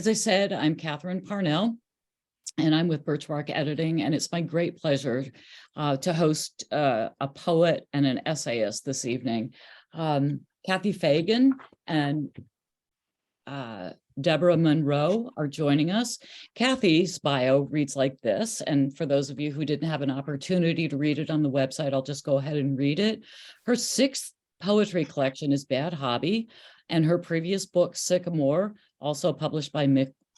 As I said, I'm Catherine Parnell, and I'm with Birch Bark Editing, and it's my great pleasure to host a poet and an essayist this evening. Kathy Fagan and Debra Monroe are joining us. Kathy's bio reads like this, and for those of you who didn't have an opportunity to read it on the website, I'll just go ahead and read it. Her sixth poetry collection is Bad Hobby, and her previous book, Sycamore, also published by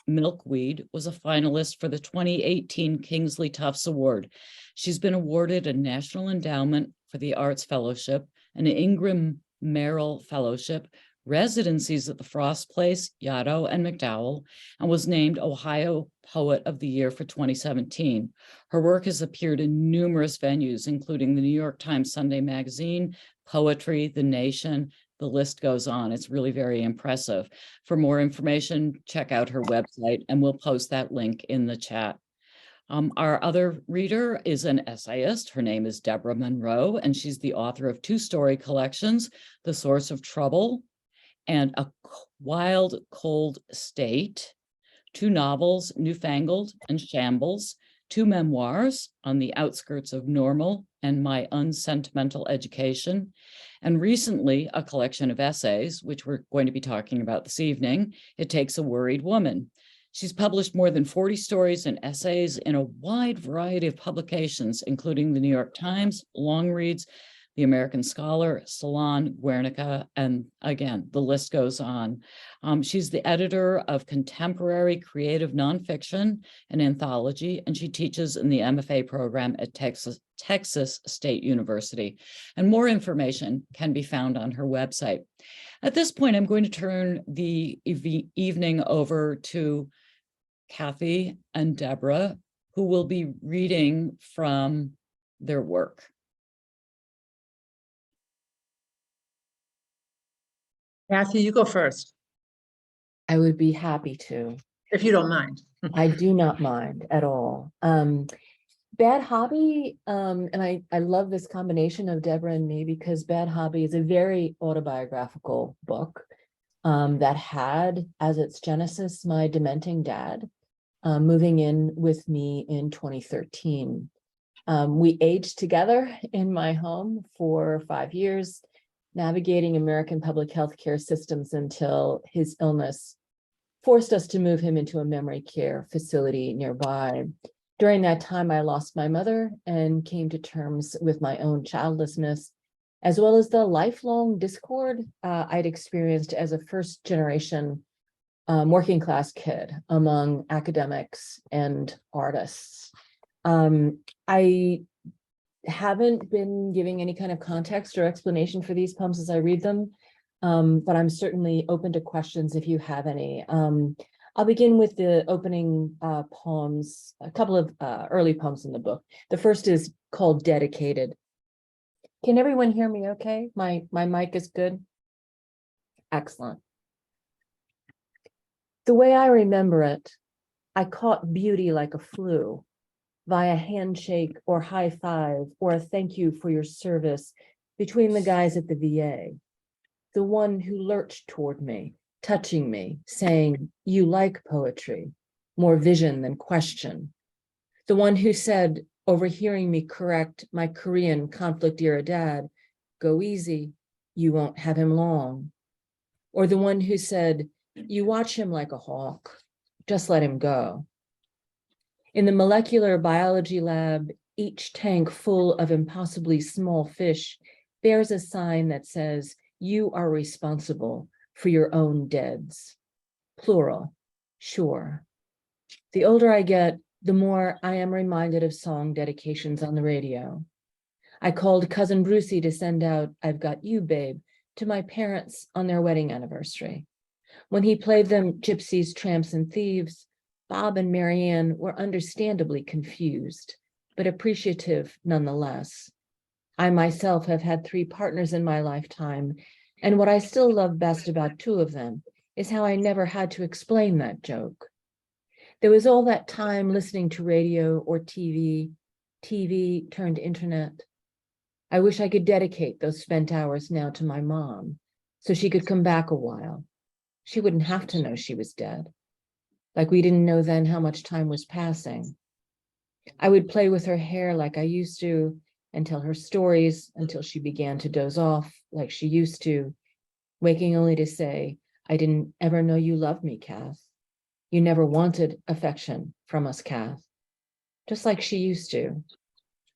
Milkweed, was a finalist for the 2018 Kingsley Tufts Award. She's been awarded a National Endowment for the Arts Fellowship, an Ingram Merrill Fellowship, residencies at the Frost Place, Yaddo, and MacDowell, and was named Ohio Poet of the Year for 2017. Her work has appeared in numerous venues, including the New York Times Sunday Magazine, Poetry, The Nation. The list goes on. It's really very impressive. For more information, check out her website, and we'll post that link in the chat. Our other reader is an essayist. Her name is Debra Monroe, and she's the author of two story collections, The Source of Trouble and A Wild Cold State, two novels, Newfangled and Shambles, two memoirs, On the Outskirts of Normal and My Unsentimental Education, and recently a collection of essays, which we're going to be talking about this evening, It Takes a Worried Woman. She's published more than 40 stories and essays in a wide variety of publications, including the New York Times, Long Reads, The American Scholar, Salon, Guernica, and again, the list goes on. She's the editor of Contemporary Creative Nonfiction, an anthology, and she teaches in the MFA program at Texas State University. And more information can be found on her website. At this point, I'm going to turn the evening over to Kathy and Debra, who will be reading from their work. Kathy, you go first. I would be happy to. If you don't mind. I do not mind at all. Bad Hobby, and I love this combination of Debra and me because Bad Hobby is a very autobiographical book that had as its genesis my dementing dad moving in with me in 2013. We aged together in my home for 5 years, navigating American public health care systems until his illness forced us to move him into a memory care facility nearby. During that time, I lost my mother and came to terms with my own childlessness, as well as the lifelong discord I'd experienced as a first-generation working class kid among academics and artists. I haven't been giving any kind of context or explanation for these poems as I read them, but I'm certainly open to questions if you have any. I'll begin with the opening poems, a couple of early poems in the book. The first is called Dedicated. Can everyone hear me okay? My mic is good? Excellent. The way I remember it, I caught beauty like a flu, via handshake or high five or a thank you for your service between the guys at the VA. The one who lurched toward me, touching me, saying, "You like poetry, more vision than question." The one who said, overhearing me correct my Korean conflict era dad, "Go easy, you won't have him long." Or the one who said, "You watch him like a hawk, just let him go." In the molecular biology lab, each tank full of impossibly small fish bears a sign that says, "You are responsible for your own deads." Plural, sure. The older I get, the more I am reminded of song dedications on the radio. I called cousin Brucey to send out "I've Got You, Babe" to my parents on their wedding anniversary. When he played them Gypsies, Tramps, and Thieves, Bob and Marianne were understandably confused, but appreciative nonetheless. I myself have had 3 partners in my lifetime, and what I still love best about 2 of them is how I never had to explain that joke. There was all that time listening to radio or TV turned internet. I wish I could dedicate those spent hours now to my mom, so she could come back a while. She wouldn't have to know she was dead. like we didn't know then how much time was passing. I would play with her hair like I used to and tell her stories until she began to doze off like she used to, waking only to say, I didn't ever know you loved me, Kath. You never wanted affection from us, Kath. Just like she used to.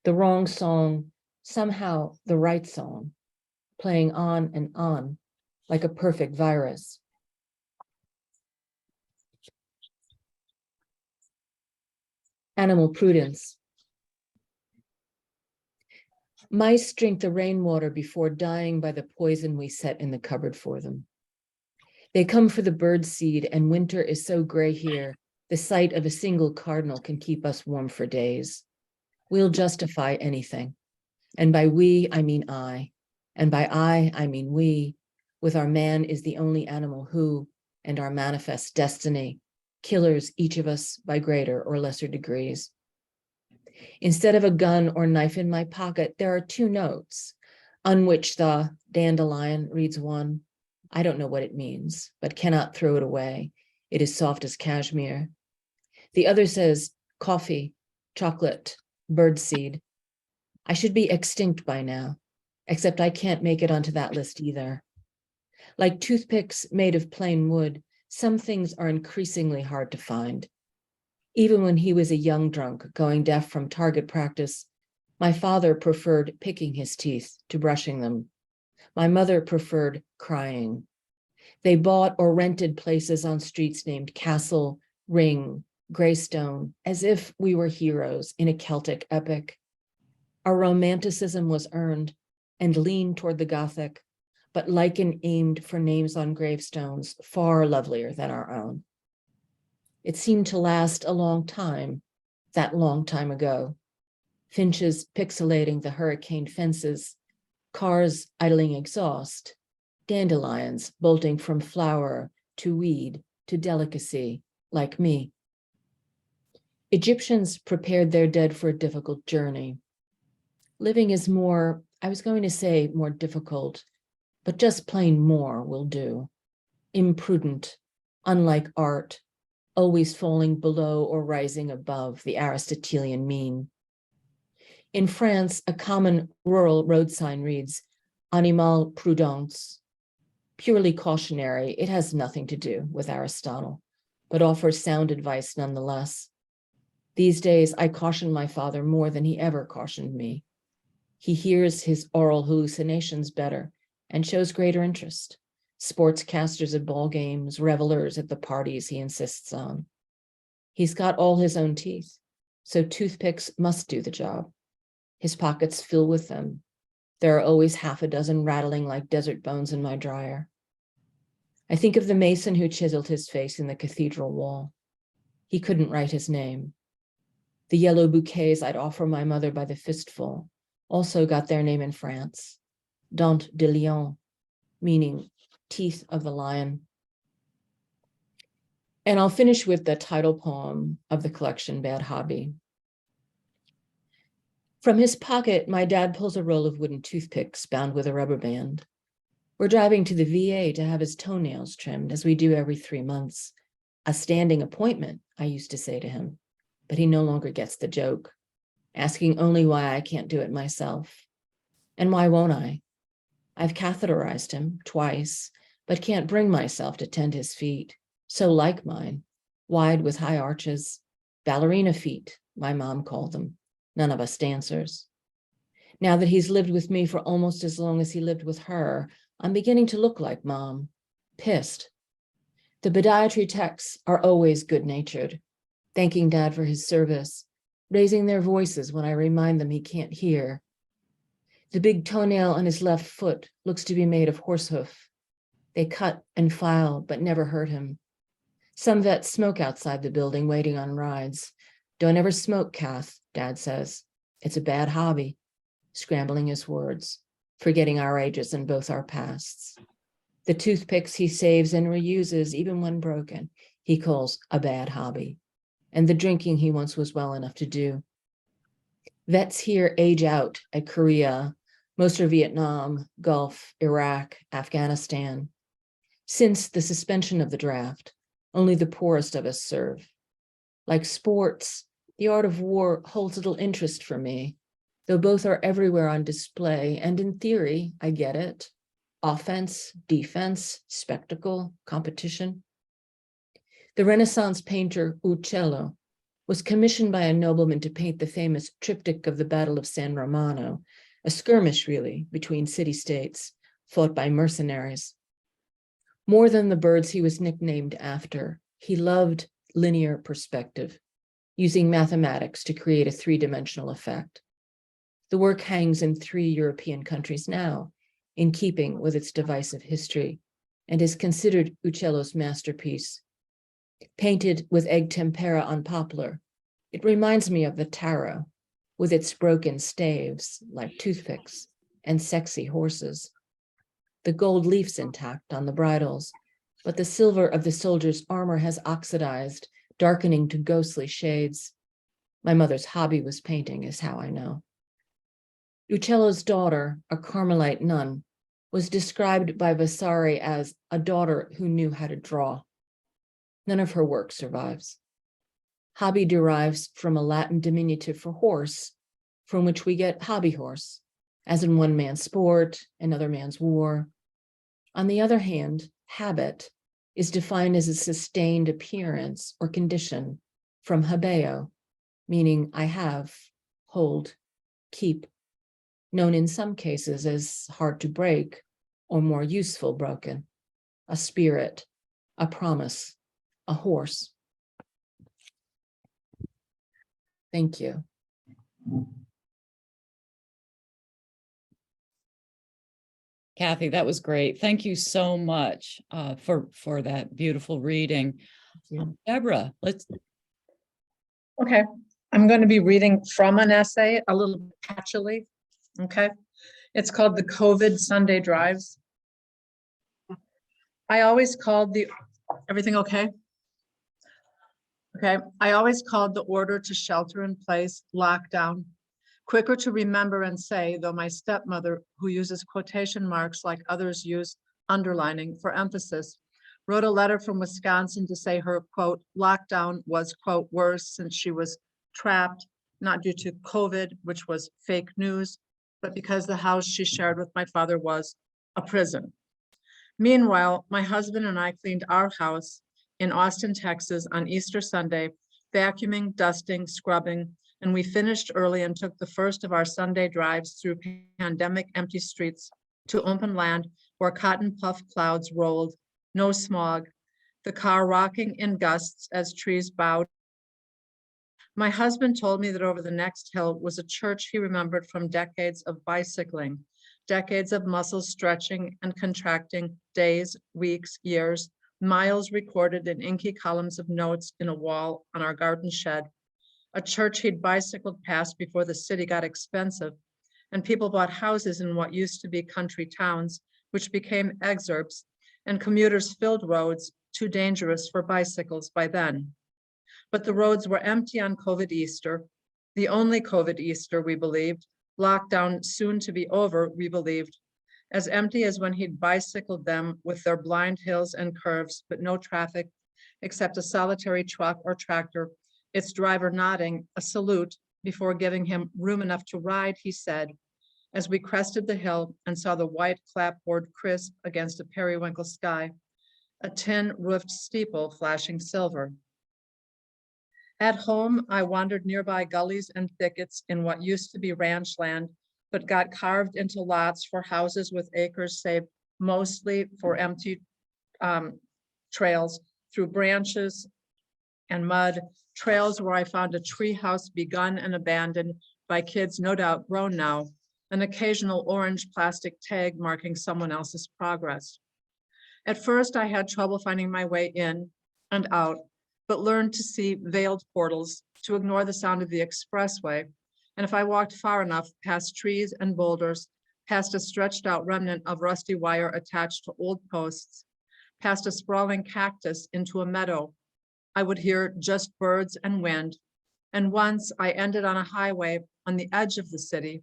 The wrong song, somehow the right song, playing on and on like a perfect virus. Animal prudence. Mice drink the rainwater before dying by the poison we set in the cupboard for them. They come for the bird seed, and winter is so gray here, the sight of a single cardinal can keep us warm for days. We'll justify anything. And by we, I mean I. And by I mean we, with our man is the only animal who, and our manifest destiny, killers each of us by greater or lesser degrees. Instead of a gun or knife in my pocket, there are 2 notes, on which the dandelion reads one. I don't know what it means, but cannot throw it away. It is soft as cashmere. The other says coffee, chocolate, birdseed. I should be extinct by now, except I can't make it onto that list either. Like toothpicks made of plain wood, some things are increasingly hard to find. Even when he was a young drunk going deaf from target practice, my father preferred picking his teeth to brushing them. My mother preferred crying. They bought or rented places on streets named Castle, Ring, Greystone, as if we were heroes in a Celtic epic. Our romanticism was earned and leaned toward the Gothic, but lichen aimed for names on gravestones far lovelier than our own. It seemed to last a long time, that long time ago. Finches pixelating the hurricane fences, cars idling exhaust, dandelions bolting from flower to weed to delicacy, like me. Egyptians prepared their dead for a difficult journey. Living is more, I was going to say more difficult, but just plain more will do. Imprudent, unlike art, always falling below or rising above the Aristotelian mean. In France, a common rural road sign reads, Animal prudence. Purely cautionary, it has nothing to do with Aristotle, but offers sound advice nonetheless. These days, I caution my father more than he ever cautioned me. He hears his oral hallucinations better and shows greater interest. Sportscasters at ball games, revelers at the parties he insists on. He's got all his own teeth, so toothpicks must do the job. His pockets fill with them. There are always half a dozen rattling like desert bones in my dryer. I think of the mason who chiseled his face in the cathedral wall. He couldn't write his name. The yellow bouquets I'd offer my mother by the fistful also got their name in France, Dent de Lion, meaning teeth of the lion. And I'll finish with the title poem of the collection, Bad Hobby. From his pocket, my dad pulls a roll of wooden toothpicks bound with a rubber band. We're driving to the VA to have his toenails trimmed, as we do every 3 months. A standing appointment, I used to say to him, but he no longer gets the joke, asking only why I can't do it myself. And why won't I? I've catheterized him twice, but can't bring myself to tend his feet, so like mine, wide with high arches, ballerina feet, my mom called them, none of us dancers. Now that he's lived with me for almost as long as he lived with her, I'm beginning to look like mom, pissed. The podiatry techs are always good-natured, thanking dad for his service, raising their voices when I remind them he can't hear. The big toenail on his left foot looks to be made of horsehoof. They cut and file, but never hurt him. Some vets smoke outside the building, waiting on rides. Don't ever smoke, Kath, dad says. It's a bad hobby, scrambling his words, forgetting our ages and both our pasts. The toothpicks he saves and reuses, even when broken, he calls a bad hobby. And the drinking he once was well enough to do. Vets here age out at Korea. Most are Vietnam, Gulf, Iraq, Afghanistan. Since the suspension of the draft, Only the poorest of us serve. Like sports, the art of war holds little interest for me, though both are everywhere on display, and in theory, I get it. Offense, defense, spectacle, competition. The Renaissance painter Uccello was commissioned by a nobleman to paint the famous triptych of the Battle of San Romano, a skirmish really between city-states fought by mercenaries. More than the birds he was nicknamed after, he loved linear perspective, using mathematics to create a three-dimensional effect. The work hangs in 3 European countries now, in keeping with its divisive history, and is considered Uccello's masterpiece. Painted with egg tempera on poplar, it reminds me of the tarot, with its broken staves like toothpicks and sexy horses. The gold leaf's intact on the bridles, but the silver of the soldier's armor has oxidized, darkening to ghostly shades. My mother's hobby was painting, is how I know. Uccello's daughter, a Carmelite nun, was described by Vasari as a daughter who knew how to draw. None of her work survives. Hobby derives from a Latin diminutive for horse, from which we get hobby horse, as in one man's sport, another man's war. On the other hand, habit is defined as a sustained appearance or condition from habeo, meaning I have, hold, keep, known in some cases as hard to break or more useful broken, a spirit, a promise, a horse. Thank you. Kathy, that was great. Thank you so much for that beautiful reading. Debra, let's. Okay, I'm going to be reading from an essay, a little patchily. Okay, it's called The COVID Sunday Drives. I always called the, everything okay? Okay, I always called the order to shelter in place lockdown. Quicker to remember and say, though my stepmother, who uses quotation marks like others use underlining for emphasis, wrote a letter from Wisconsin to say her, quote, lockdown was, quote, worse since she was trapped, not due to COVID, which was fake news, but because the house she shared with my father was a prison. Meanwhile, my husband and I cleaned our house in Austin, Texas on Easter Sunday, vacuuming, dusting, scrubbing, and we finished early and took the first of our Sunday drives through pandemic empty streets to open land where cotton puff clouds rolled, no smog, the car rocking in gusts as trees bowed. My husband told me that over the next hill was a church he remembered from decades of bicycling, decades of muscles stretching and contracting, days, weeks, years, miles recorded in inky columns of notes in a wall on our garden shed, a church he'd bicycled past before the city got expensive and people bought houses in what used to be country towns, which became exurbs, and commuters filled roads too dangerous for bicycles by then. But the roads were empty on COVID Easter, the only COVID Easter, we believed, lockdown soon to be over, we believed, as empty as when he'd bicycled them with their blind hills and curves, but no traffic except a solitary truck or tractor, its driver nodding a salute before giving him room enough to ride, he said, as we crested the hill and saw the white clapboard crisp against a periwinkle sky, a tin-roofed steeple flashing silver. At home, I wandered nearby gullies and thickets in what used to be ranch land, but got carved into lots for houses with acres saved mostly for empty trails through branches and mud, trails where I found a tree house begun and abandoned by kids no doubt grown now, an occasional orange plastic tag marking someone else's progress. At first, I had trouble finding my way in and out, but learned to see veiled portals, to ignore the sound of the expressway, and if I walked far enough past trees and boulders, past a stretched out remnant of rusty wire attached to old posts, past a sprawling cactus into a meadow, I would hear just birds and wind. And once I ended on a highway on the edge of the city,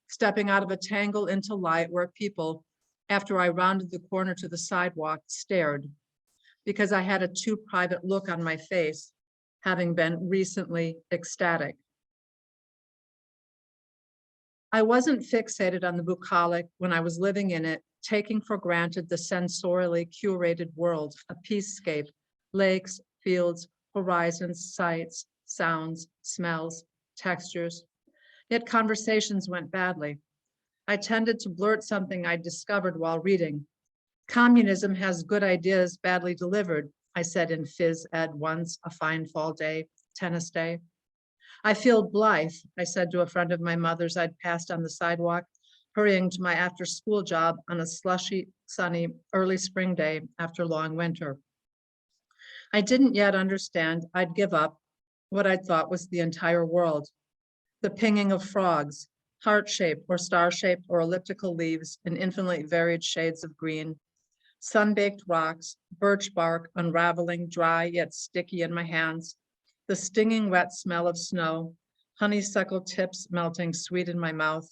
stepping out of a tangle into light where people, after I rounded the corner to the sidewalk, stared. because I had a too private look on my face, having been recently ecstatic. I wasn't fixated on the bucolic when I was living in it, taking for granted the sensorially curated world, a peacescape, lakes, fields, horizons, sights, sounds, smells, textures. Yet conversations went badly. I tended to blurt something I discovered while reading. Communism has good ideas badly delivered, I said in phys ed once, a fine fall day, tennis day. I feel blithe, I said to a friend of my mother's I'd passed on the sidewalk, hurrying to my after-school job on a slushy, sunny, early spring day after long winter. I didn't yet understand I'd give up what I thought was the entire world. The pinging of frogs, heart-shaped or star-shaped or elliptical leaves in infinitely varied shades of green, sun-baked rocks, birch bark unraveling dry yet sticky in my hands, the stinging wet smell of snow, honeysuckle tips melting sweet in my mouth,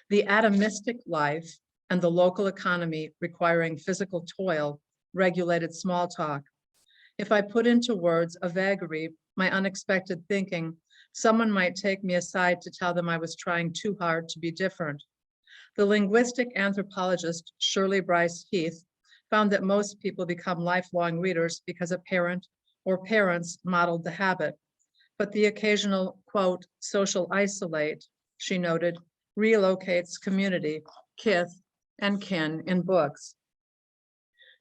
the atomistic life and the local economy requiring physical toil regulated small talk. If I put into words a vagary, my unexpected thinking, someone might take me aside to tell them I was trying too hard to be different. The linguistic anthropologist Shirley Bryce Heath found that most people become lifelong readers because a parent or parents modeled the habit. But the occasional, quote, social isolate, she noted, relocates community, kith, and kin in books.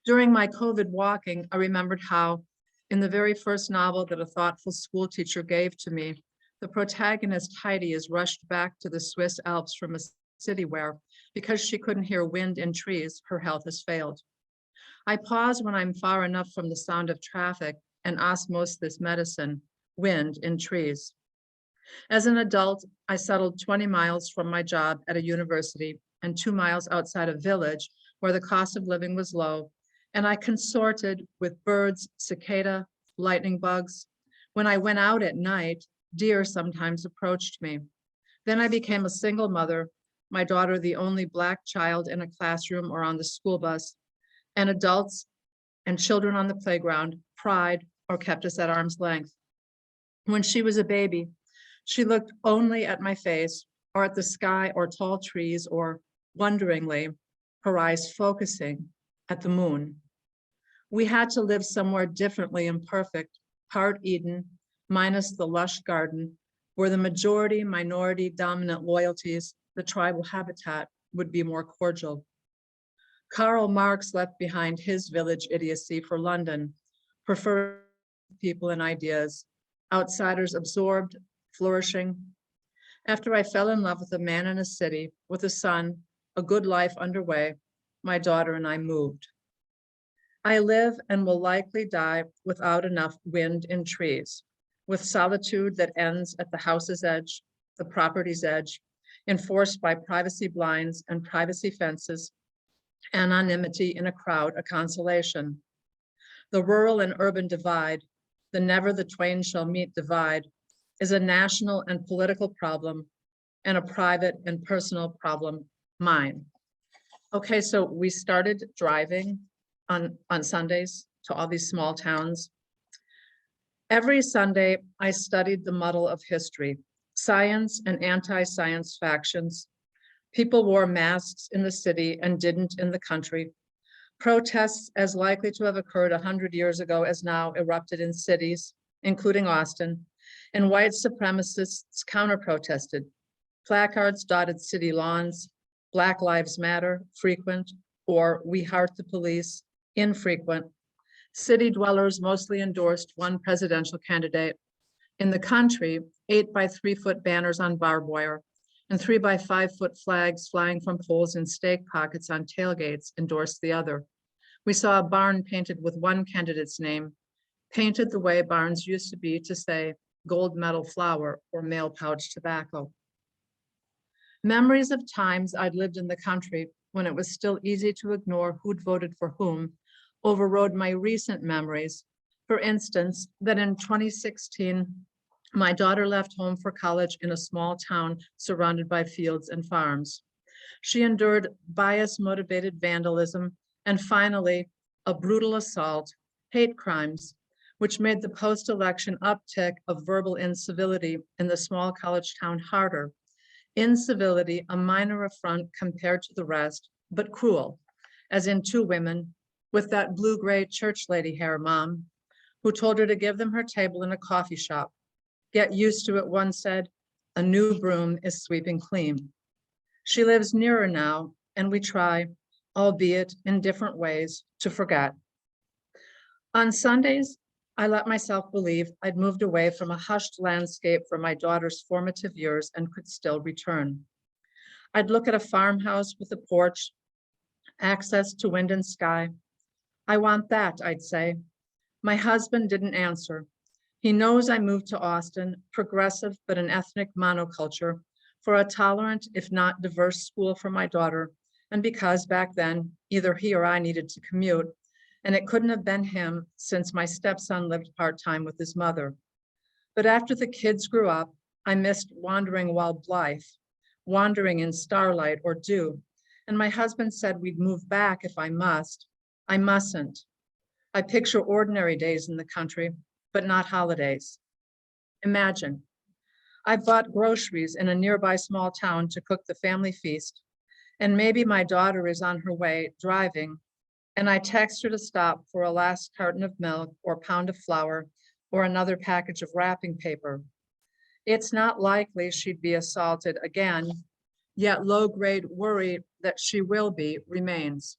During my COVID walking, I remembered how, in the very first novel that a thoughtful school teacher gave to me, the protagonist Heidi is rushed back to the Swiss Alps from a city where, because she couldn't hear wind in trees, her health has failed. I pause when I'm far enough from the sound of traffic and osmosis medicine, wind in trees. As an adult, I settled 20 miles from my job at a university and 2 miles outside a village where the cost of living was low, and I consorted with birds, cicada, lightning bugs. When I went out at night, deer sometimes approached me. Then I became a single mother, my daughter the only Black child in a classroom or on the school bus, and adults and children on the playground pried or kept us at arm's length. When she was a baby, she looked only at my face or at the sky or tall trees, or wonderingly, her eyes focusing at the moon. We had to live somewhere differently imperfect, part Eden, minus the lush garden, where the majority, minority, dominant loyalties, the tribal habitat would be more cordial. Karl Marx left behind his village idiocy for London, preferred people and ideas, outsiders absorbed, flourishing. After I fell in love with a man in a city, with a son, a good life underway, my daughter and I moved. I live and will likely die without enough wind in trees, with solitude that ends at the house's edge, the property's edge, enforced by privacy blinds and privacy fences, anonymity in a crowd, a consolation. The rural and urban divide, the never the twain shall meet divide, is a national and political problem and a private and personal problem, mine. Okay, so we started driving on Sundays to all these small towns. Every Sunday, I studied the muddle of history, science and anti-science factions. People wore masks in the city and didn't in the country. Protests as likely to have occurred 100 years ago as now erupted in cities, including Austin, and white supremacists counter-protested. Placards dotted city lawns, Black Lives Matter, frequent, or We Heart the Police, infrequent. City dwellers mostly endorsed one presidential candidate. In the country, 8 by 3 foot banners on barbed wire and 3 by 5 foot flags flying from poles in stake pockets on tailgates endorsed the other. We saw a barn painted with one candidate's name, painted the way barns used to be to say gold medal flour or mail pouch tobacco. Memories of times I'd lived in the country when it was still easy to ignore who'd voted for whom overrode my recent memories. For instance, that in 2016, my daughter left home for college in a small town surrounded by fields and farms. She endured bias-motivated vandalism and finally a brutal assault hate crimes, which made the post-election uptick of verbal incivility in the small college town harder. Incivility, a minor affront compared to the rest, but cruel, as in two women with that blue-gray church lady hair, Mom, who told her to give them her table in a coffee shop. Get used to it, one said. A new broom is sweeping clean. She lives nearer now, and we try, albeit in different ways, to forget. On Sundays, I let myself believe I'd moved away from a hushed landscape for my daughter's formative years and could still return. I'd look at a farmhouse with a porch, access to wind and sky. I want that, I'd say. My husband didn't answer. He knows I moved to Austin, progressive but an ethnic monoculture, for a tolerant, if not diverse school for my daughter, and because back then, either he or I needed to commute, and it couldn't have been him since my stepson lived part-time with his mother. But after the kids grew up, I missed wandering wild Blythe, wandering in starlight or dew, and my husband said we'd move back if I must. I mustn't. I picture ordinary days in the country, but not holidays. Imagine, I bought groceries in a nearby small town to cook the family feast, and maybe my daughter is on her way driving, and I text her to stop for a last carton of milk or pound of flour or another package of wrapping paper. It's not likely she'd be assaulted again, yet low-grade worry that she will be remains.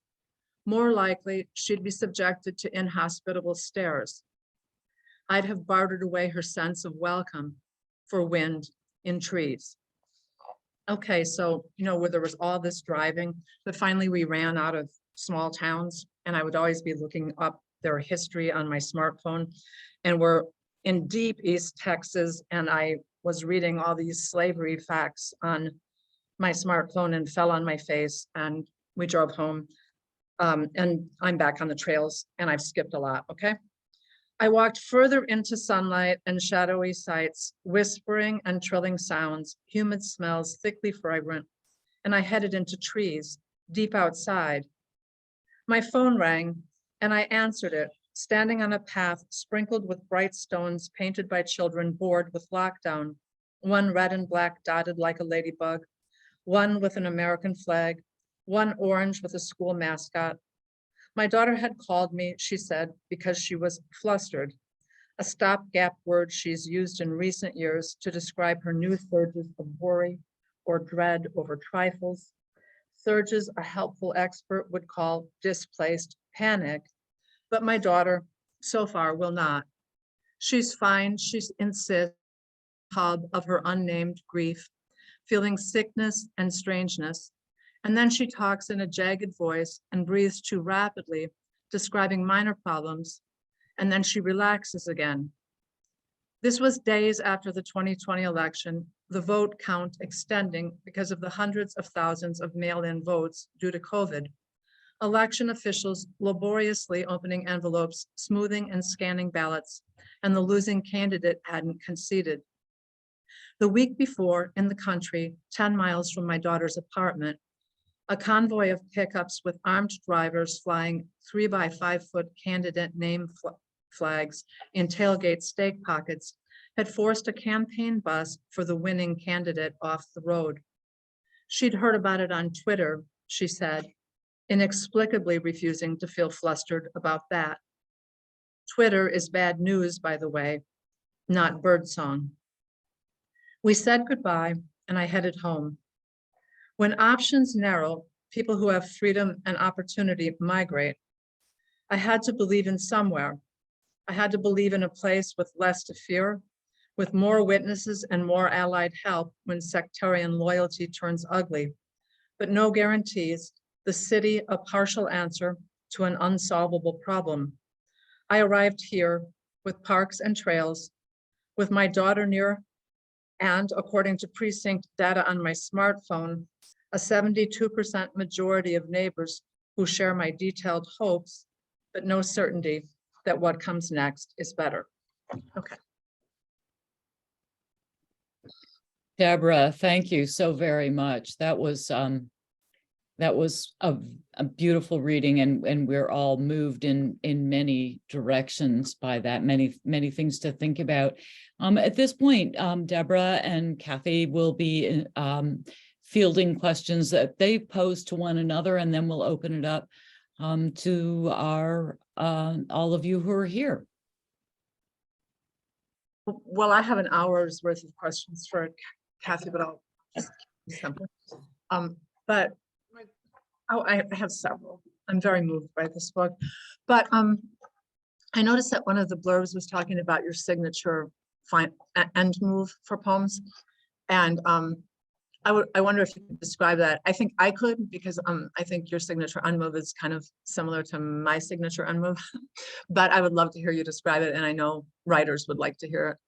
More likely, she'd be subjected to inhospitable stares. I'd have bartered away her sense of welcome for wind in trees. Okay, so, where there was all this driving, but finally we ran out of small towns, and I would always be looking up their history on my smartphone. And we're in deep East Texas, and I was reading all these slavery facts on my smartphone and fell on my face, and we drove home. And I'm back on the trails, and I've skipped a lot, okay? I walked further into sunlight and shadowy sights, whispering and trilling sounds, humid smells, thickly fragrant, and I headed into trees, deep outside. My phone rang, and I answered it, standing on a path sprinkled with bright stones painted by children bored with lockdown, one red and black dotted like a ladybug, one with an American flag, one orange with a school mascot. My daughter had called me, she said, because she was flustered, a stopgap word she's used in recent years to describe her new surges of worry or dread over trifles, surges a helpful expert would call displaced panic, but my daughter so far will not. She's fine, she insists, hub of her unnamed grief, feeling sickness and strangeness. And then she talks in a jagged voice and breathes too rapidly, describing minor problems, and then she relaxes again. This was days after the 2020 election, the vote count extending because of the hundreds of thousands of mail-in votes due to COVID. Election officials laboriously opening envelopes, smoothing and scanning ballots, and the losing candidate hadn't conceded. The week before, in the country, 10 miles from my daughter's apartment, a convoy of pickups with armed drivers flying 3 by 5 foot candidate name flags in tailgate stake pockets had forced a campaign bus for the winning candidate off the road. She'd heard about it on Twitter, she said, inexplicably refusing to feel flustered about that. Twitter is bad news, by the way, not birdsong. We said goodbye, and I headed home. When options narrow, people who have freedom and opportunity migrate. I had to believe in somewhere. I had to believe in a place with less to fear, with more witnesses and more allied help when sectarian loyalty turns ugly, but no guarantees, the city a partial answer to an unsolvable problem. I arrived here with parks and trails, with my daughter near, and according to precinct data on my smartphone, a 72% majority of neighbors who share my detailed hopes, but no certainty that what comes next is better. Okay. Debra, thank you so very much. That was that was a beautiful reading, and we're all moved in many directions by that, many things to think about. At this point, Debra and Kathy will be fielding questions that they pose to one another, and then we'll open it up to our all of you who are here. Well, I have an hour's worth of questions for Kathy, but I'll just be simple. But I have several. I'm very moved by this book, but I noticed that one of the blurbs was talking about your signature end move for poems, and I wonder if you could describe that. I think I could, because I think your signature end move is kind of similar to my signature end move, but I would love to hear you describe it, and I know writers would like to hear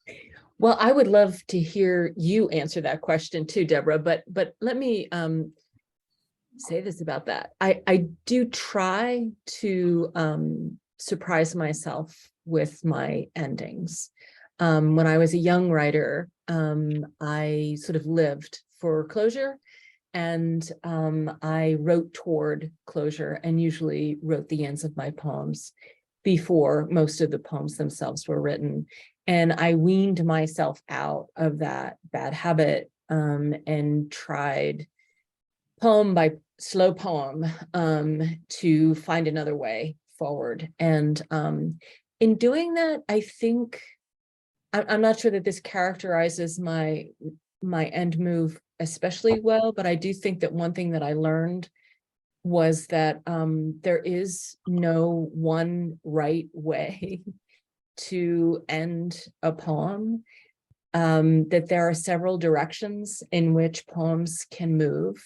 it. Well, I would love to hear you answer that question too, Debra, but let me say this about that. I do try to surprise myself with my endings. When I was a young writer, I sort of lived for closure, and I wrote toward closure, and usually wrote the ends of my poems before most of the poems themselves were written. And I weaned myself out of that bad habit, and tried poem by slow poem to find another way forward. And in doing that, I think, I'm not sure that this characterizes my end move especially well, but I do think that one thing that I learned was that there is no one right way to end a poem, that there are several directions in which poems can move.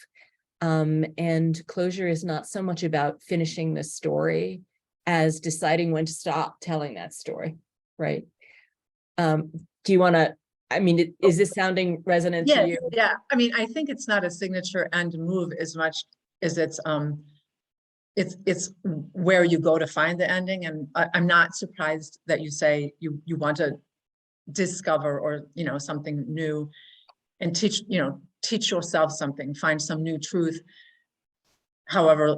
And closure is not so much about finishing the story as deciding when to stop telling that story, right? Do you want to, I mean, is this sounding resonant to you? Yeah. I mean, I think it's not a signature end move as much as it's where you go to find the ending. And I'm not surprised that you say you want to discover, or, something new, and teach yourself something, find some new truth, however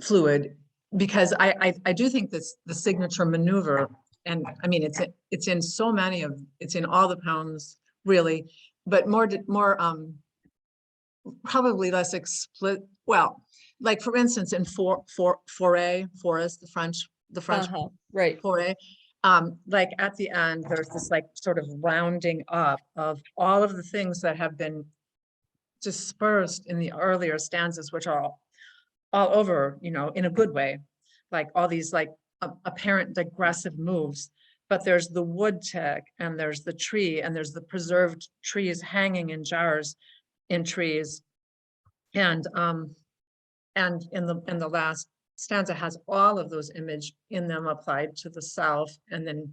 fluid, because I do think this, the signature maneuver, and I mean, it's in so many of, it's in all the poems really, but more probably less explicit. Well, like for instance, in foray, forest, the French Right. foray, like at the end, there's this like sort of rounding up of all of the things that have been dispersed in the earlier stanzas, which are all over, in a good way, like all these like apparent digressive moves. But there's the wood tick, and there's the tree, and there's the preserved trees hanging in jars in trees, and in the last stanza has all of those image in them applied to the self, and then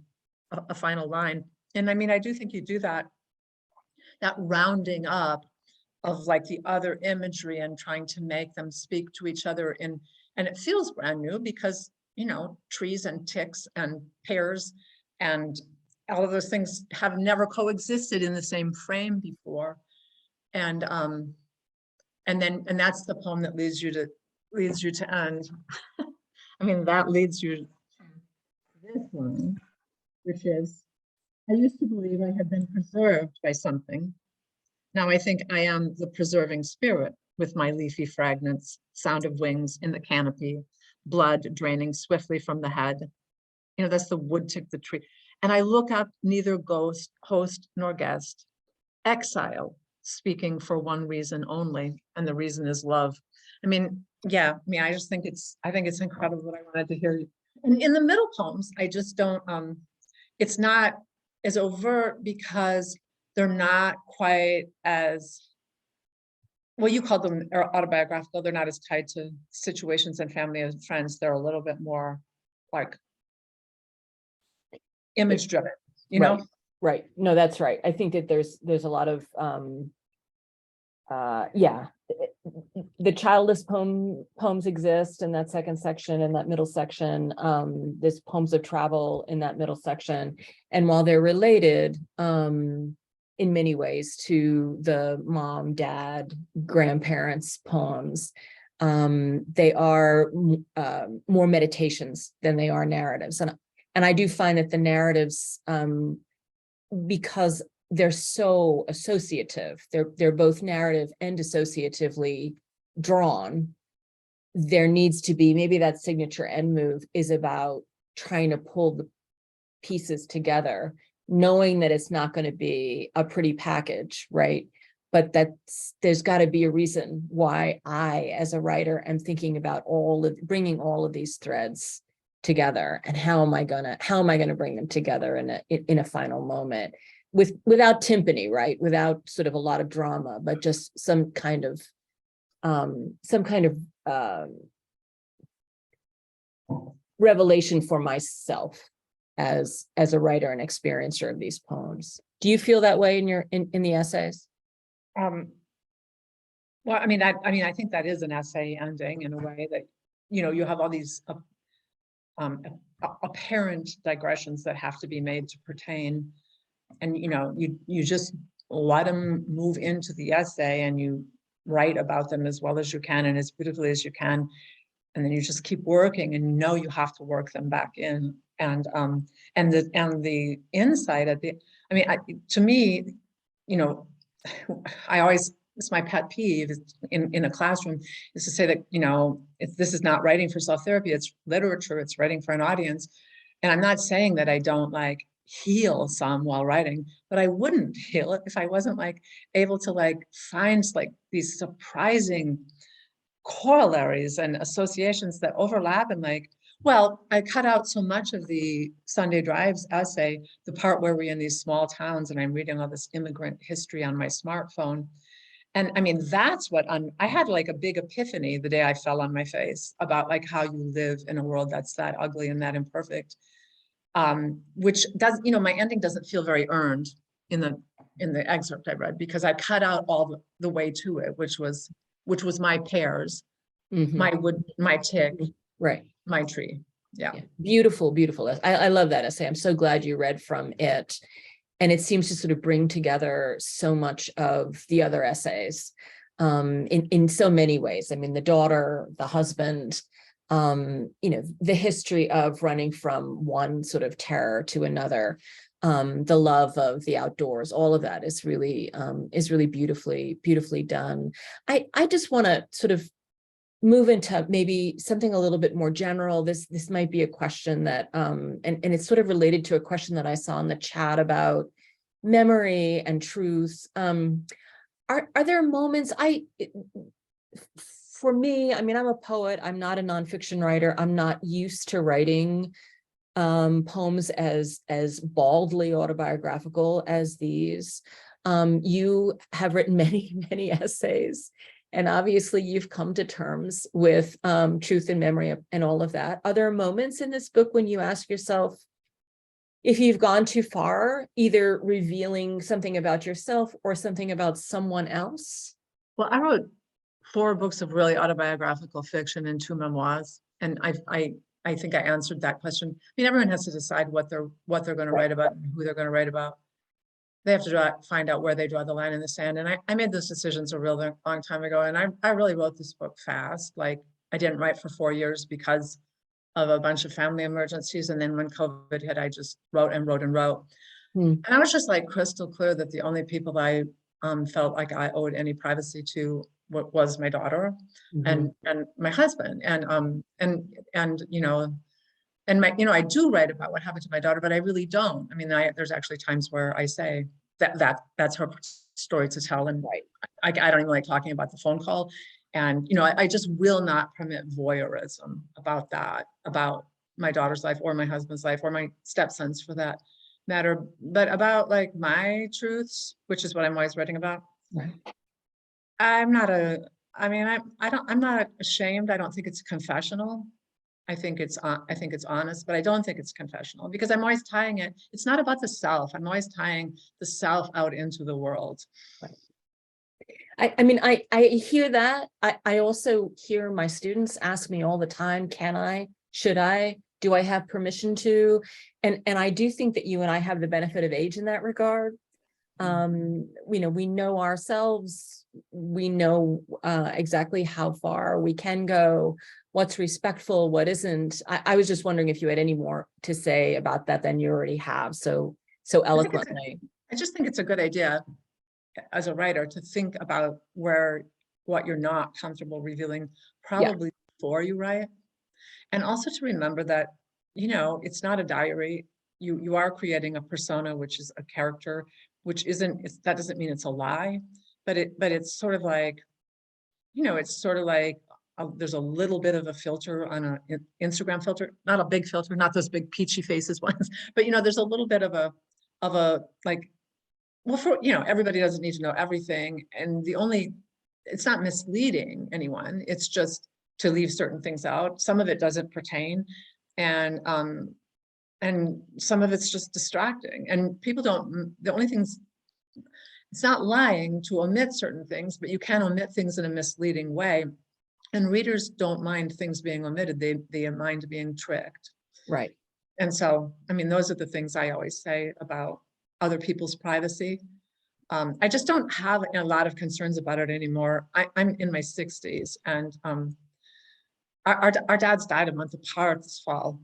a final line. And I mean, I do think you do that rounding up of like the other imagery and trying to make them speak to each other and it feels brand new because, trees and ticks and pears and all of those things have never coexisted in the same frame before. And that's the poem that leads you to end. I mean, that leads you to this one, which is, I used to believe I had been preserved by something. Now I think I am the preserving spirit, with my leafy fragments, sound of wings in the canopy, blood draining swiftly from the head. That's the wood tick, the tree. And I look up, neither ghost, host, nor guest, exile, speaking for one reason only, and the reason is love. I mean, yeah, I just think I think it's incredible what I wanted to hear. And in the middle poems, I just don't, it's not as overt because they're not quite as, well, you called them autobiographical. They're not as tied to situations and family and friends. They're a little bit more like image driven, Right. Right. No, that's right. I think that there's a lot of, yeah, the childless poems exist in that second section, in that middle section. There's poems of travel in that middle section. And while they're related, in many ways to the mom, dad, grandparents' poems. They are more meditations than they are narratives. And I do find that the narratives, because they're so associative, they're both narrative and associatively drawn, there needs to be, maybe that signature end move is about trying to pull the pieces together, knowing that it's not going to be a pretty package, right? But there's got to be a reason why I, as a writer, am thinking about bringing all of these threads together, and how am I gonna bring them together in a final moment without timpani, right? Without sort of a lot of drama, but just some kind of revelation for myself as a writer and experiencer of these poems. Do you feel that way in the essays? Well, I mean, I think that is an essay ending in a way that, you have all these apparent digressions that have to be made to pertain, and you just let them move into the essay, and you write about them as well as you can and as beautifully as you can, and then you just keep working, and you have to work them back in, and the insight at the, to me, I always, it's my pet peeve in a classroom, is to say that, if this is not writing for self-therapy, it's literature, it's writing for an audience. And I'm not saying that I don't heal some while writing, but I wouldn't heal it if I wasn't able to find these surprising corollaries and associations that overlap, and well, I cut out so much of the Sunday Drives essay, the part where we're in these small towns and I'm reading all this immigrant history on my smartphone. And I mean, that's what I had a big epiphany the day I fell on my face about how you live in a world that's that ugly and that imperfect. Which does, my ending doesn't feel very earned in the excerpt I read, because I cut out all the way to it, which was my pears, my wood, my tick, right, my tree. Yeah. Beautiful, beautiful. I love that essay. I'm so glad you read from it. And it seems to sort of bring together so much of the other essays in so many ways. I mean, the daughter, the husband, the history of running from one sort of terror to another, the love of the outdoors, all of that is really beautifully done. I just want to sort of move into maybe something a little bit more general. This might be a question that, and it's sort of related to a question that I saw in the chat about memory and truth. Are there moments, for me, I mean, I'm a poet, I'm not a nonfiction writer, I'm not used to writing poems as baldly autobiographical as these. You have written many essays, and obviously you've come to terms with truth and memory and all of that. Are there moments in this book when you ask yourself if you've gone too far, either revealing something about yourself or something about someone else? Well, I wrote 4 books of really autobiographical fiction and 2 memoirs, and I think I answered that question. I mean, everyone has to decide what they're going to write about and who they're going to write about. They have to find out where they draw the line in the sand. And I made those decisions a real long time ago. And I really wrote this book fast. I didn't write for 4 years because of a bunch of family emergencies. And then when COVID hit, I just wrote and wrote and wrote. And I was just crystal clear that the only people I felt like I owed any privacy to was my daughter and my husband. And I do write about what happened to my daughter, but I really don't. I mean, there's actually times where I say that's her story to tell. And I don't even like talking about the phone call. And, I just will not permit voyeurism about that, about my daughter's life or my husband's life or my stepson's for that matter, but about my truths, which is what I'm always writing about. Right. I'm not ashamed. I don't think it's confessional. I think it's honest, but I don't think it's confessional, because I'm always tying it. It's not about the self. I'm always tying the self out into the world. Right. I mean, I hear that. I also hear my students ask me all the time, can I, should I, do I have permission to? And I do think that you and I have the benefit of age in that regard. We know ourselves, we know exactly how far we can go, what's respectful, what isn't. I was just wondering if you had any more to say about that than you already have so eloquently. I just think it's a good idea as a writer to think about what you're not comfortable revealing probably before you write. And also to remember that, it's not a diary. You are creating a persona, which is a character, which that doesn't mean it's a lie, but it's sort of like, there's a little bit of a filter on an Instagram filter, not a big filter, not those big peachy faces ones, but there's a little bit of a like, well, everybody doesn't need to know everything. And it's not misleading anyone. It's just to leave certain things out. Some of it doesn't pertain. And some of it's just distracting. And the only things, it's not lying to omit certain things, but you can omit things in a misleading way. And readers don't mind things being omitted. They mind being tricked. Right. And so, those are the things I always say about other people's privacy. I just don't have a lot of concerns about it anymore. I'm in my 60s, and our dads died a month apart this fall.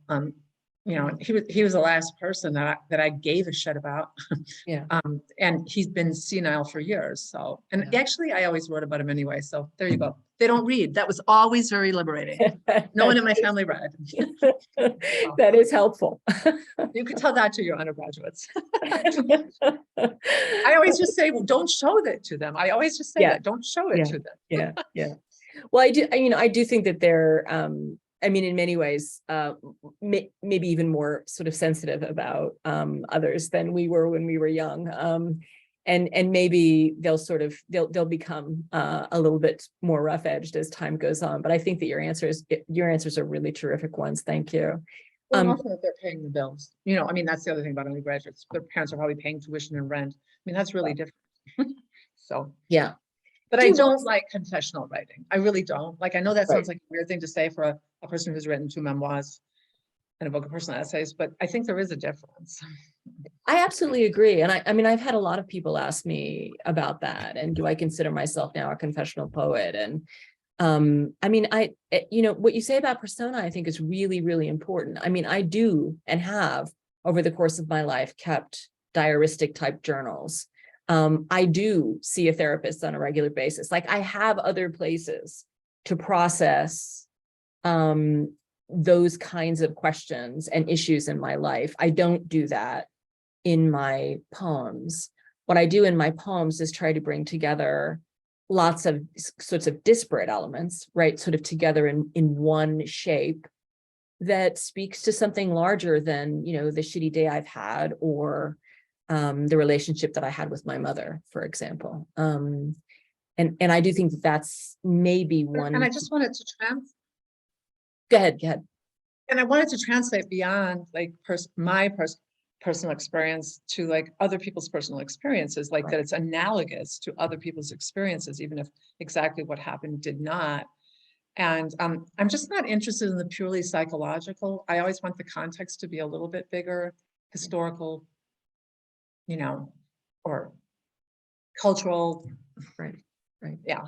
He was the last person that I gave a shit about. Yeah. And he's been senile for years. So, and actually I always wrote about him anyway. So there you go. They don't read. That was always very liberating. No one in my family read. That is helpful. You could tell that to your undergraduates. I always just say, well, don't show that to them. I always just say that, don't show it to them. Yeah. Well, I do think that they're, in many ways, maybe even more sort of sensitive about others than we were when we were young. And maybe they'll become a little bit more rough edged as time goes on. But I think that your answers are really terrific ones. Thank you. Well, also that they're paying the bills. That's the other thing about undergraduates. Their parents are probably paying tuition and rent. That's really different. So yeah. But I don't like confessional writing. I really don't. I know that sounds like a weird thing to say for a person who's written 2 memoirs and a book of personal essays, but I think there is a difference. I absolutely agree. And I've had a lot of people ask me about that. And do I consider myself now a confessional poet? And what you say about persona, I think is really, really important. I do and have over the course of my life kept diaristic type journals. I do see a therapist on a regular basis. I have other places to process those kinds of questions and issues in my life. I don't do that in my poems. What I do in my poems is try to bring together lots of sorts of disparate elements, right? Sort of together in one shape that speaks to something larger than, the shitty day I've had or the relationship that I had with my mother, for example. And I do think that that's maybe one. And I just wanted to Go ahead. And I wanted to translate beyond my personal experience to other people's personal experiences, that it's analogous to other people's experiences, even if exactly what happened did not. And I'm just not interested in the purely psychological. I always want the context to be a little bit bigger, historical, or cultural. Right. Yeah.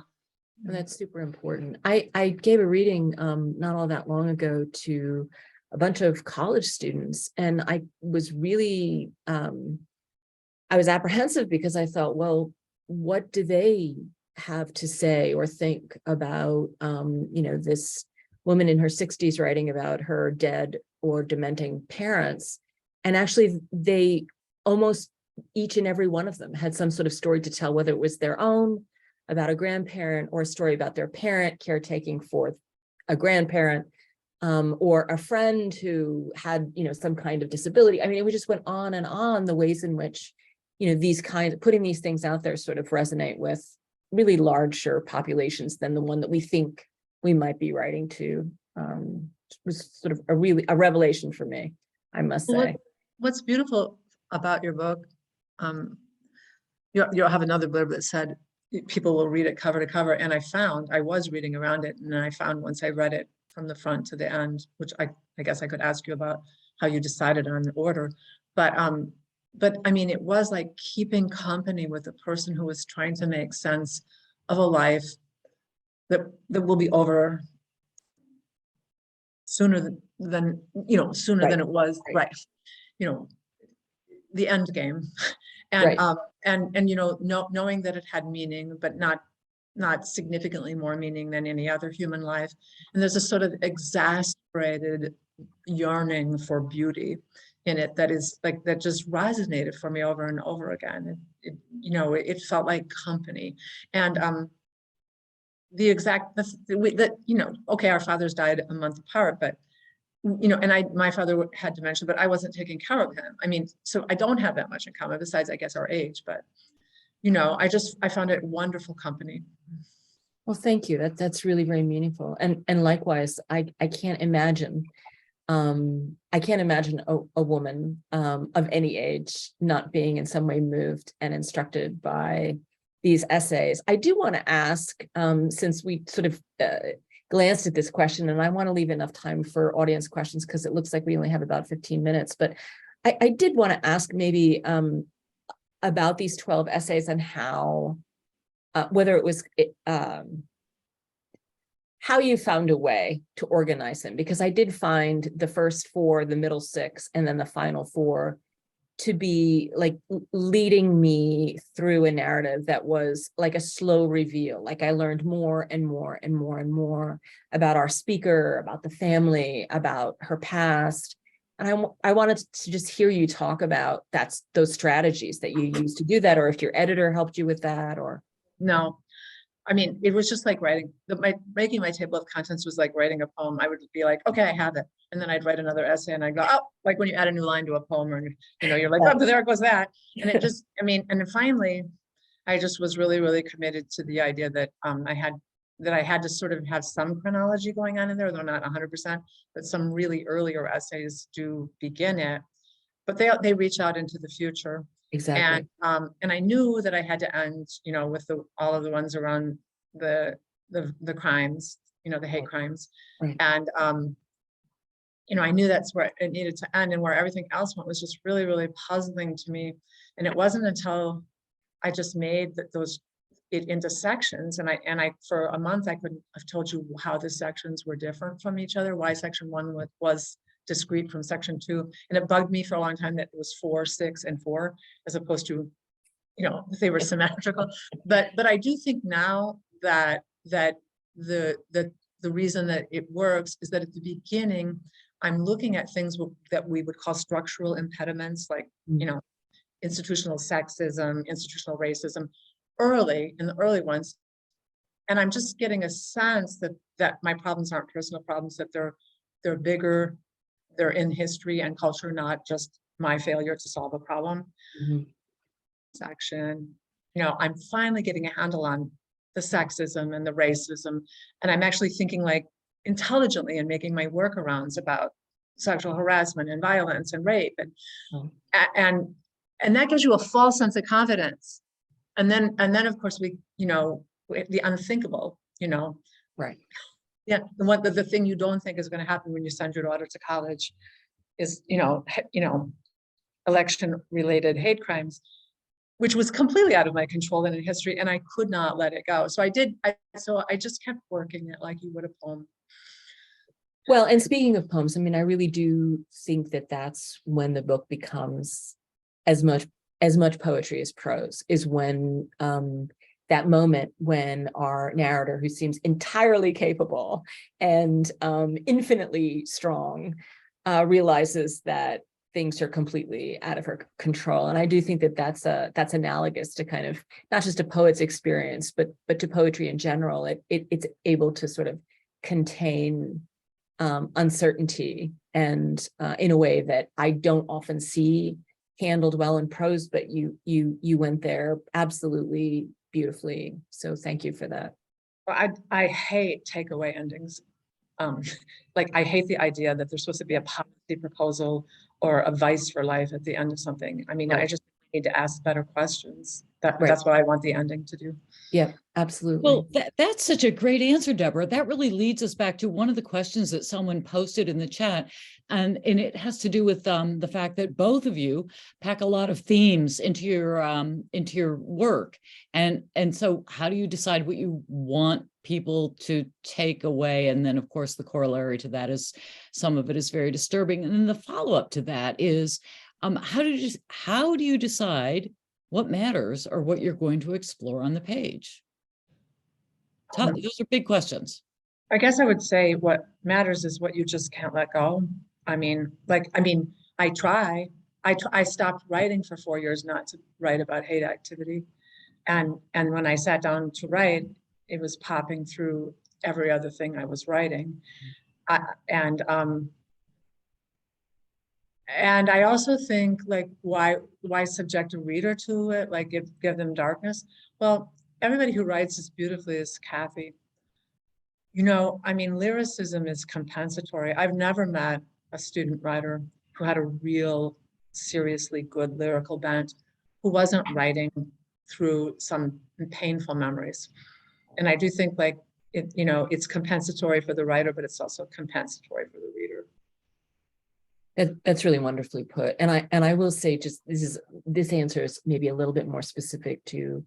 And that's super important. I gave a reading not all that long ago to a bunch of college students, and I was really I was apprehensive because I thought, well, what do they have to say or think about this woman in her 60s writing about her dead or dementing parents? And actually they almost each and every one of them had some sort of story to tell, whether it was their own about a grandparent or a story about their parent caretaking for a grandparent, or a friend who had, some kind of disability. It just went on and on, the ways in which, these kinds of putting these things out there sort of resonate with really larger populations than the one that we think we might be writing to. It was sort of a revelation for me, I must say. What's beautiful about your book, you'll have another blurb that said people will read it cover to cover, and I was reading around it, and I found once I read it from the front to the end, which I guess I could ask you about how you decided on the order, but but I mean, it was like keeping company with a person who was trying to make sense of a life that will be over sooner than sooner than Right, it was, right. right? You know, the end game. And Right. and knowing that it had meaning, but not significantly more meaning than any other human life. And there's a sort of exasperated yearning for beauty in it that is like, that just resonated for me over and over again. It felt like company. And the exact, okay, our fathers died a month apart, but and my father had dementia, but I wasn't taking care of him. I mean, so I don't have that much in common besides, I guess, our age, but I found it wonderful company. Well, thank you. That's really very meaningful. And likewise, I can't imagine a woman of any age not being in some way moved and instructed by these essays. I do want to ask, since we sort of glanced at this question, and I want to leave enough time for audience questions because it looks like we only have about 15 minutes, but I did want to ask maybe about these 12 essays and how, whether it was how you found a way to organize them, because I did find the first 4, the middle 6, and then the final 4 to be like leading me through a narrative that was like a slow reveal. Like I learned more and more and more and more about our speaker, about the family, about her past. And I wanted to just hear you talk about those strategies that you used to do that, or if your editor helped you with that, or. No, I mean, it was just like making my table of contents was like writing a poem. I would be like, okay, I have it. And then I'd write another essay and I'd go, oh, like when you add a new line to a poem, or, you're like, oh, there goes that. And it just, and then finally, I just was really, really committed to the idea that I had to sort of have some chronology going on in there, though not 100%, but some really earlier essays do begin it, but they reach out into the future. Exactly. And I knew that I had to end, with all of the ones around the crimes, the hate crimes. Right. And I knew that's where it needed to end, and where everything else went was just really, really puzzling to me. And it wasn't until I just made it into sections, and I for a month I couldn't have told you how the sections were different from each other, why section 1 was discrete from section 2, and it bugged me for a long time that it was 4, 6, and 4 as opposed to they were symmetrical. But I do think now that the reason that it works is that at the beginning I'm looking at things that we would call structural impediments, like institutional sexism, institutional racism, in the early ones, and I'm just getting a sense that my problems aren't personal problems, that they're bigger. They're in history and culture, not just my failure to solve a problem. Mhm. Section, I'm finally getting a handle on the sexism and the racism, and I'm actually thinking like intelligently and making my workarounds about sexual harassment and violence and rape, and that gives you a false sense of confidence. And then of course the unthinkable, Right. yeah, the thing you don't think is going to happen when you send your daughter to college is election related hate crimes, which was completely out of my control and in history, and I could not let it go. So I just kept working it like you would a poem. Well, and speaking of poems, I really do think that that's when the book becomes as much poetry as prose, is when that moment when our narrator, who seems entirely capable and infinitely strong, realizes that things are completely out of her control. And I do think that that's analogous to kind of not just a poet's experience, but to poetry in general. It's able to sort of contain uncertainty, and in a way that I don't often see handled well in prose, but you went there absolutely beautifully. So thank you for that. Well, I hate takeaway endings. Like I hate the idea that there's supposed to be a policy proposal or advice for life at the end of something. I Right. just need to ask better questions That, Right. that's what I want the ending to do. Yeah, absolutely. Well, that's such a great answer, Deborah. That really leads us back to one of the questions that someone posted in the chat. And it has to do with the fact that both of you pack a lot of themes into your work. And so how do you decide what you want people to take away? And then, of course, the corollary to that is some of it is very disturbing. And then the follow-up to that is how do you decide what matters or what you're going to explore on the page? Those are big questions. I guess I would say what matters is what you just can't let go. I mean, I try. I stopped writing for 4 years not to write about hate activity. And when I sat down to write, it was popping through every other thing I was writing. And I also think, like, why subject a reader to it? Like, give them darkness? Well, everybody who writes as beautifully as Kathy. You know, I mean, lyricism is compensatory. I've never met a student writer who had a real, seriously good lyrical bent, who wasn't writing through some painful memories. And I do think, like, it's compensatory for the writer, but it's also compensatory for the reader. That's really wonderfully put. And I will say, just this answer is maybe a little bit more specific to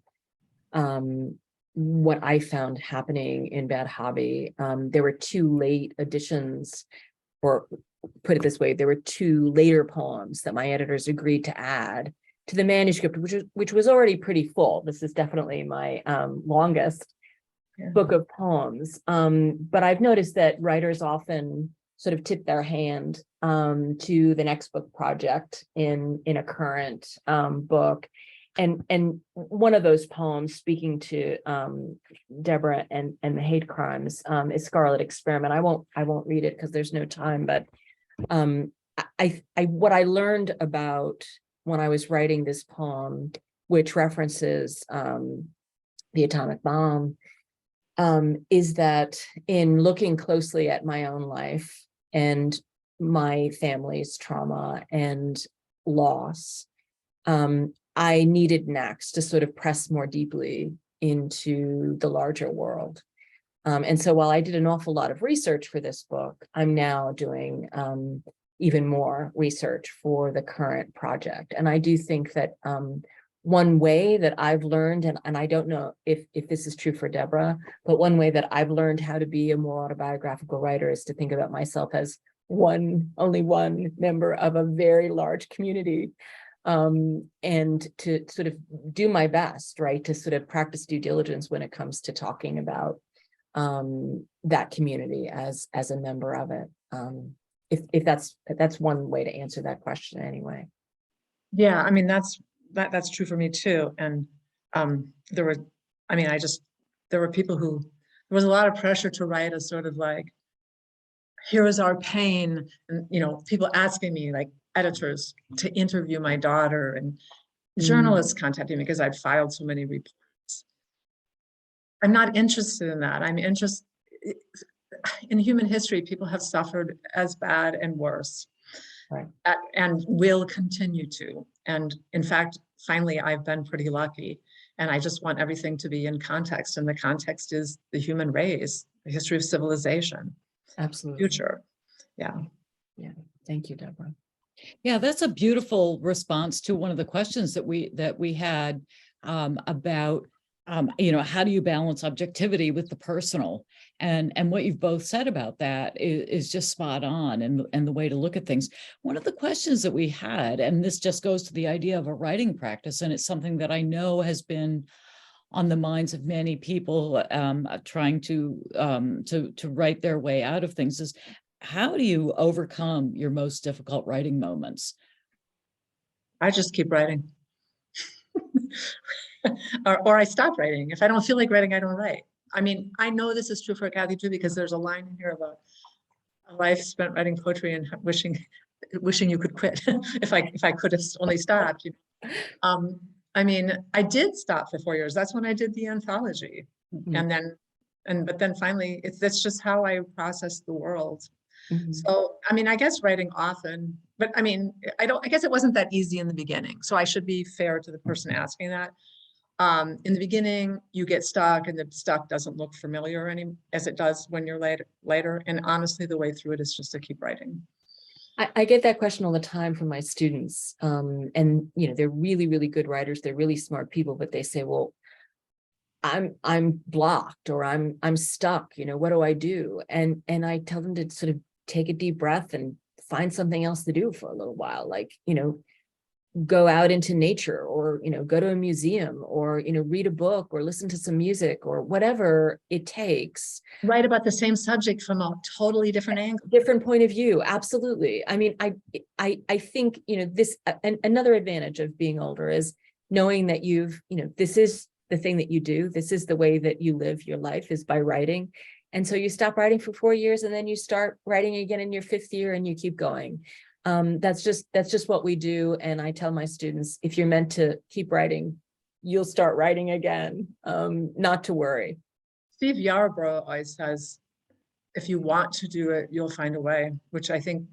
what I found happening in Bad Hobby. There were 2 late additions, or put it this way, there were 2 later poems that my editors agreed to add to the manuscript, which was already pretty full. This is definitely my longest book of poems. But I've noticed that writers often sort of tip their hand to the next book project in a current book. And one of those poems, speaking to Debra and the hate crimes, is Scarlet Experiment. I won't read it because there's no time, but what I learned about when I was writing this poem, which references the atomic bomb, is that in looking closely at my own life and my family's trauma and loss, I needed next to sort of press more deeply into the larger world. And so while I did an awful lot of research for this book, I'm now doing even more research for the current project. And I do think that one way that I've learned, and I don't know if this is true for Debra, but one way that I've learned how to be a more autobiographical writer is to think about myself as only one member of a very large community. And to sort of do my best, right, to sort of practice due diligence when it comes to talking about that community as a member of it. If that's one way to answer that question anyway. Yeah, I mean, that's true for me too. And there were people who, there was a lot of pressure to write a sort of like, here is our pain, and people asking me, like editors, to interview my daughter, and journalists contacting me because I'd filed so many reports. I'm not interested in that. I'm interested in human history. People have suffered as bad and worse, right, and will continue to. And in fact, finally, I've been pretty lucky, and I just want everything to be in context. And the context is the human race, the history of civilization. Absolutely. Future. Yeah. Thank you, Debra. Yeah, that's a beautiful response to one of the questions that we had about how do you balance objectivity with the personal, and what you've both said about that is just spot on, and the way to look at things. One of the questions that we had, and this just goes to the idea of a writing practice, and it's something that I know has been on the minds of many people trying to write their way out of things, is how do you overcome your most difficult writing moments? I just keep writing. or I stop writing. If I don't feel like writing, I don't write. I mean, I know this is true for Kathy too, because there's a line in here about a life spent writing poetry and wishing you could quit if I could have only stopped. I mean, I did stop for 4 years. That's when I did the anthology. But then finally, that's just how I process the world. So, I mean, I guess writing often, but I mean, I guess it wasn't that easy in the beginning. So I should be fair to the person asking that. In the beginning, you get stuck and the stuck doesn't look familiar as it does when you're later. And honestly, the way through it is just to keep writing. I get that question all the time from my students. And they're really, really good writers. They're really smart people, but they say, well, I'm blocked, or I'm stuck, what do I do? And I tell them to sort of take a deep breath and find something else to do for a little while, like, go out into nature, or, go to a museum, or, read a book, or listen to some music, or whatever it takes. Write about the same subject from a totally different angle. Different point of view. Absolutely. I mean, I think, this, another advantage of being older is knowing that this is the thing that you do. This is the way that you live your life, is by writing. And so you stop writing for 4 years, and then you start writing again in your 5th year, and you keep going. That's just what we do. And I tell my students, if you're meant to keep writing, you'll start writing again. Not to worry. Steve Yarbrough always says, if you want to do it, you'll find a way, which I think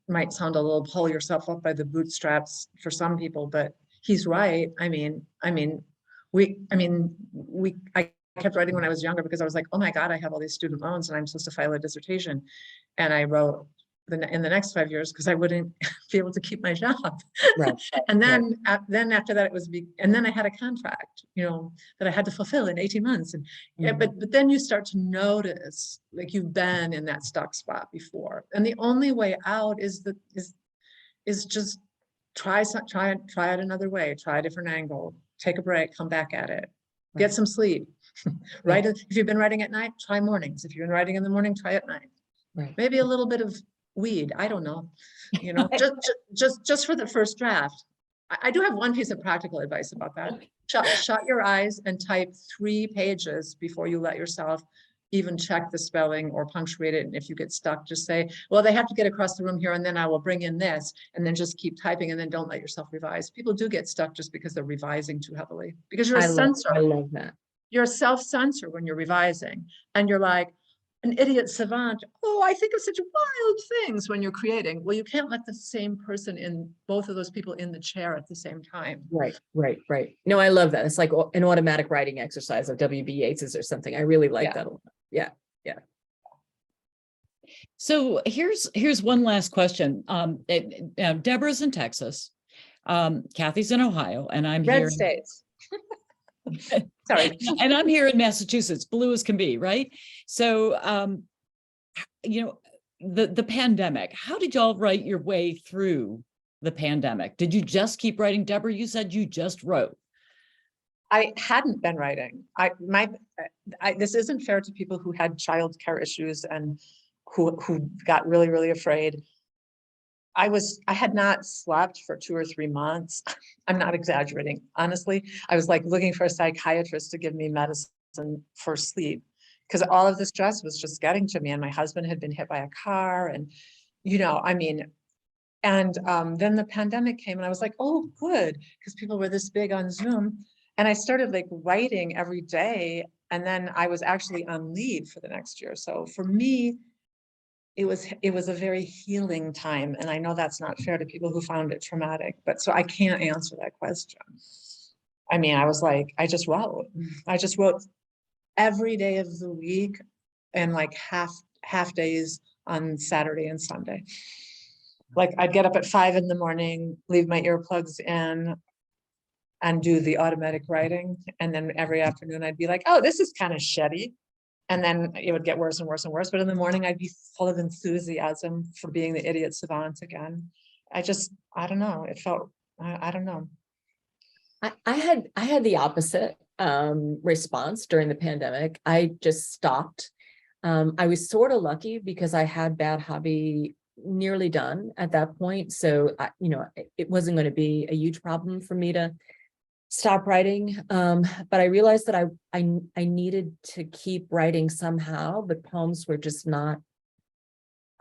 might sound a little pull yourself up by the bootstraps for some people, but he's right. I kept writing when I was younger because I was like, oh my God, I have all these student loans and I'm supposed to file a dissertation. And I wrote in the next 5 years because I wouldn't be able to keep my job. Right. And then after that, and then I had a contract, that I had to fulfill in 18 months. And yeah, but then you start to notice, like, you've been in that stuck spot before. And the only way out is just try it another way, try a different angle, take a break, come back at it, get some sleep. Right. If you've been writing at night, try mornings. If you've been writing in the morning, try at night. Right. Maybe a little bit of weed. I don't know, just for the first draft. I do have one piece of practical advice about that. Shut your eyes and type 3 pages before you let yourself even check the spelling or punctuate it. And if you get stuck, just say, well, they have to get across the room here, and then I will bring in this, and then just keep typing, and then don't let yourself revise. People do get stuck just because they're revising too heavily, because you're a censor. I love that. You're a self-censor when you're revising, and you're like an idiot savant. Oh, I think of such wild things when you're creating. Well, you can't let the same person both of those people in the chair at the same time. Right. No, I love that. It's like an automatic writing exercise of W.B. Yeats's or something. I really like that a lot. Yeah. So here's one last question. Debra's in Texas. Kathy's in Ohio, and I'm Red here. states. Sorry. And I'm here in Massachusetts, blue as can be, right? So, the pandemic, how did y'all write your way through the pandemic? Did you just keep writing? Debra, you said you just wrote. I hadn't been writing. This isn't fair to people who had childcare issues and who got really, really afraid. I had not slept for 2 or 3 months. I'm not exaggerating. Honestly, I was like looking for a psychiatrist to give me medicine for sleep, because all of the stress was just getting to me. And my husband had been hit by a car, and, then the pandemic came, and I was like, oh, good. Because people were this big on Zoom. And I started like writing every day. And then I was actually on leave for the next year. So for me, it was a very healing time. And I know that's not fair to people who found it traumatic, but so I can't answer that question. I mean, I was like, I just wrote every day of the week, and like half days on Saturday and Sunday. Like, I'd get up at 5 a.m, leave my earplugs in, and do the automatic writing. And then every afternoon I'd be like, oh, this is kind of shitty. And then it would get worse and worse and worse. But in the morning, I'd be full of enthusiasm for being the idiot savant again. I don't know. It felt, I don't know. I had the opposite response during the pandemic. I just stopped. I was sort of lucky because I had Bad Hobby nearly done at that point. So, it wasn't going to be a huge problem for me to stop writing. But I realized that I needed to keep writing somehow, but poems were just not,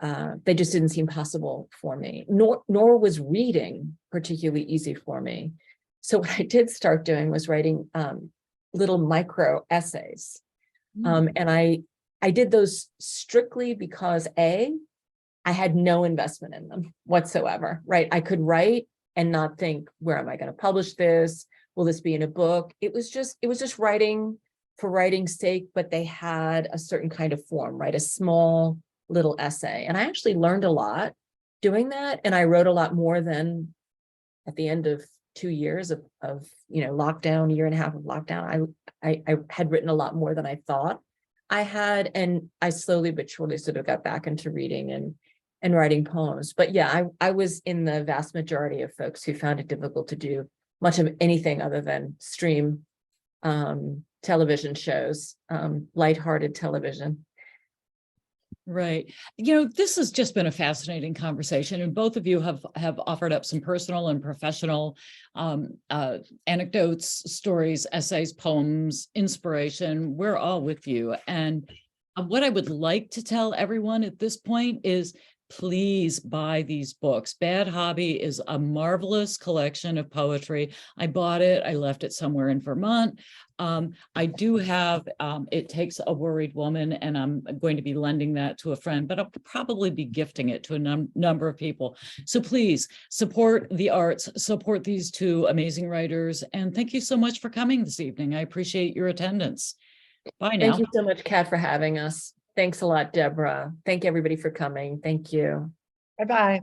they just didn't seem possible for me, nor was reading particularly easy for me. So what I did start doing was writing little micro essays. And I did those strictly because I had no investment in them whatsoever, right? I could write and not think, where am I going to publish this? will this be in a book? It was just writing for writing's sake, but they had a certain kind of form, right? A small little essay. And I actually learned a lot doing that. And I wrote a lot more than at the end of 2 years of lockdown, year and a half of lockdown. I had written a lot more than I thought I had. And I slowly but surely sort of got back into reading and writing poems. But yeah, I was in the vast majority of folks who found it difficult to do much of anything other than stream television shows, lighthearted television. Right. This has just been a fascinating conversation, and both of you have offered up some personal and professional anecdotes, stories, essays, poems, inspiration. We're all with you. And what I would like to tell everyone at this point is, please buy these books. Bad Hobby is a marvelous collection of poetry. I bought it. I left it somewhere in Vermont. I do have, It Takes a Worried Woman, and I'm going to be lending that to a friend, but I'll probably be gifting it to a number of people. So please support the arts, support these two amazing writers. And thank you so much for coming this evening. I appreciate your attendance. Bye now. Thank you so much, Kat, for having us. Thanks a lot, Debra. Thank everybody for coming. Thank you. Bye-bye.